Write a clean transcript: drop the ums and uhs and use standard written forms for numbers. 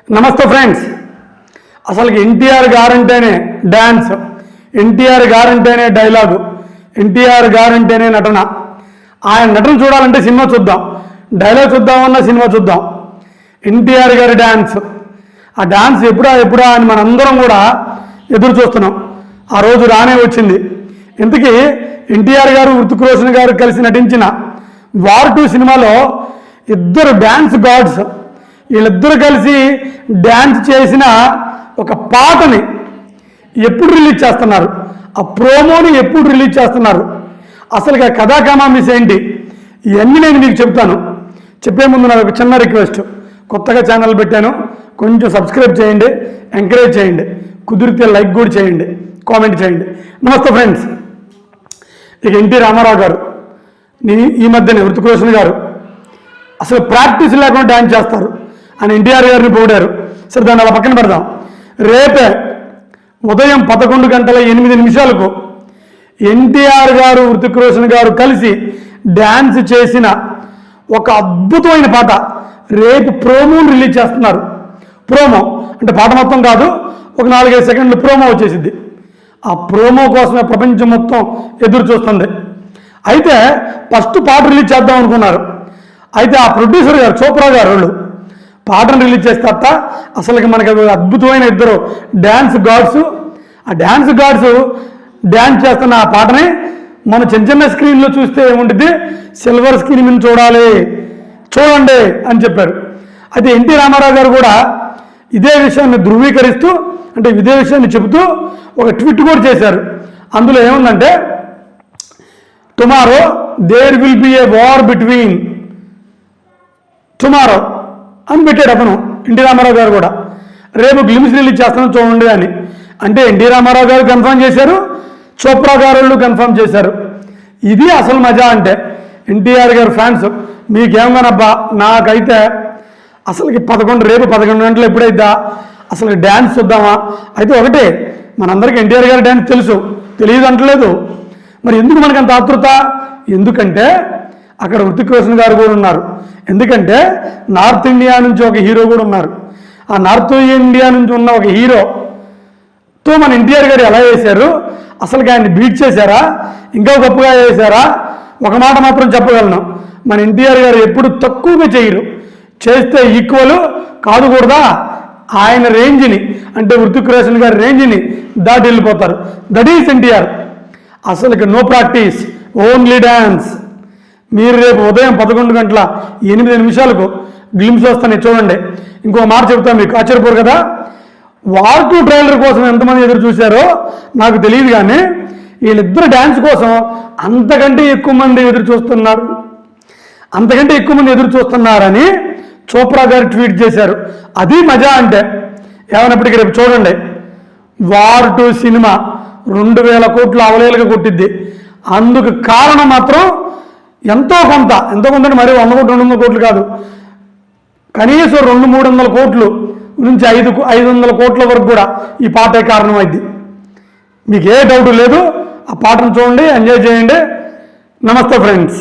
నమస్తే ఫ్రెండ్స్. అసలు NTR గారంటేనే dance, NTR గారంటేనే dialogue, NTR గారంటేనే నటన. ఆయన నటన చూడాలంటే సినిమా చూద్దాం, డైలాగ్ చూద్దామన్నా సినిమా చూద్దాం. ఎన్టీఆర్ గారి డ్యాన్స్, ఆ డ్యాన్స్ ఎప్పుడా అని మనందరం కూడా ఎదురు చూస్తున్నాం. ఆ రోజు రానే వచ్చింది. ఇంతకీ ఎన్టీఆర్ గారు, హృతిక్ రోషన్ గారు కలిసి నటించిన వార్ 2 సినిమాలో ఇద్దరు డ్యాన్స్ గాడ్స్, వీళ్ళిద్దరు కలిసి డ్యాన్స్ చేసిన ఒక పాటని ఎప్పుడు రిలీజ్ చేస్తున్నారు, ఆ ప్రోమోని ఎప్పుడు రిలీజ్ చేస్తున్నారు, అసలు కథా కమామిస్ ఏంటి, ఇవన్నీ నేను మీకు చెప్తాను. చెప్పే ముందు నాకు ఒక చిన్న రిక్వెస్ట్. కొత్తగా ఛానల్ పెట్టాను, కొంచెం సబ్స్క్రైబ్ చేయండి, ఎంకరేజ్ చేయండి, కుదిరితే లైక్ కూడా చేయండి, కామెంట్ చేయండి. నమస్తే ఫ్రెండ్స్. ఇక ఎన్టీ రామారావు గారు ఈ మధ్యనే హృతిక్ రోషన్ గారు అసలు ప్రాక్టీస్ లేకుండా డ్యాన్స్ చేస్తారు అని ఎన్టీఆర్ గారిని పొగిడారు. సరే, దాన్ని అలా పక్కన పెడదాం. రేపే ఉదయం 11:08 ఎన్టీఆర్ గారు, హృతిక్ రోషన్ గారు కలిసి డ్యాన్స్ చేసిన ఒక అద్భుతమైన పాట రేపు ప్రోమోని రిలీజ్ చేస్తున్నారు. ప్రోమో అంటే పాట మొత్తం కాదు, ఒక 4-5 సెకండ్లు ప్రోమో వచ్చేసింది. ఆ ప్రోమో కోసమే ప్రపంచం మొత్తం ఎదురు చూస్తుంది. అయితే ఫస్ట్ పాట రిలీజ్ చేద్దాం అనుకున్నారు. అయితే ఆ ప్రొడ్యూసర్ గారు, చోప్రా గారు, వాళ్ళు పాటను రిలీజ్ చేస్తారట. అసలుకి మనకి అద్భుతమైన ఇద్దరు డ్యాన్స్ గాడ్స్, ఆ డ్యాన్స్ గాడ్స్ డ్యాన్స్ చేస్తున్న ఆ పాటని మనం చిన్న స్క్రీన్లో చూస్తే ఏముంటుంది, సిల్వర్ స్క్రీన్ మీద చూడండి అని చెప్పారు. అయితే ఎన్టీ రామారావు గారు కూడా ఇదే విషయాన్ని ధృవీకరిస్తూ, అంటే ఇదే విషయాన్ని చెబుతూ ఒక ట్వీట్ కూడా చేశారు. అందులో ఏముందంటే, tomorrow there will be a war between tomorrow అని పెట్టాడు అతను. ఎన్టీ రామారావు గారు కూడా రేపు గ్లిమ్స్ రిలీజ్ చేస్తాను చూడండి అని. అంటే ఎన్టీ రామారావు గారు కన్ఫర్మ్ చేశారు, చోప్రా గారు కన్ఫర్మ్ చేశారు. ఇది అసలు మజా అంటే. ఎన్టీఆర్ గారు ఫ్యాన్స్ మీకేమన్నానబ్బా, నాకైతే అసలుకి రేపు 11 గంటలు ఎప్పుడైద్దా, అసలు డ్యాన్స్ చూద్దామా? అయితే ఒకటే, మనందరికీ ఎన్టీఆర్ గారి డ్యాన్స్ తెలుసు, తెలియదు అంటలేదు. మరి ఎందుకు మనకు అంత ఆతృత? ఎందుకంటే అక్కడ హృతిక్ రోషన్ గారు కూడా ఉన్నారు. ఎందుకంటే నార్త్ ఇండియా నుంచి ఒక హీరో కూడా ఉన్నారు. ఆ నార్త్ ఇండియా నుంచి ఉన్న ఒక హీరోతో మన ఎన్టీఆర్ గారు ఎలా చేశారు, అసలు ఆయన్ని బీట్ చేశారా, ఇంకా గొప్పగా చేశారా? ఒక మాట మాత్రం చెప్పగలను, మన ఎన్టీఆర్ గారు ఎప్పుడు తక్కువగా చేయరు, చేస్తే ఈక్వల్ కాదు కూడదా, ఆయన రేంజ్ని, అంటే హృతిక్ రోషన్ గారి రేంజ్ని దాటి వెళ్ళిపోతారు. That is NTR. అసలు నో ప్రాక్టీస్, ఓన్లీ డ్యాన్స్. మీరు రేపు ఉదయం 11:08 గ్లిమ్స్ వస్తాయి చూడండి. ఇంకో మాట చెప్తాను మీకు, ఆశ్చర్యపోరు కదా. వార్ 2 ట్రైలర్ కోసం ఎంతమంది ఎదురు చూశారో నాకు తెలియదు, కానీ వీళ్ళిద్దరు డ్యాన్స్ కోసం అంతకంటే ఎక్కువ మంది ఎదురు చూస్తున్నారని చోప్రా గారు ట్వీట్ చేశారు. అది మజా అంటే. ఏమన్నప్పటికీ రేపు చూడండి, వార్ 2 సినిమా 2000 కోట్లు అవలేలుగా కొట్టిద్ది. అందుకు కారణం మాత్రం ఎంతో కొంత అంటే మరి 100 కోట్లు 200 కోట్లు కాదు, కనీసం 200-300 కోట్లు నుంచి 500 కోట్ల వరకు కూడా ఈ పాటే కారణమైంది. మీకు ఏ డౌట్ లేదు. ఆ పాటను చూడండి, ఎంజాయ్ చేయండి. నమస్తే ఫ్రెండ్స్.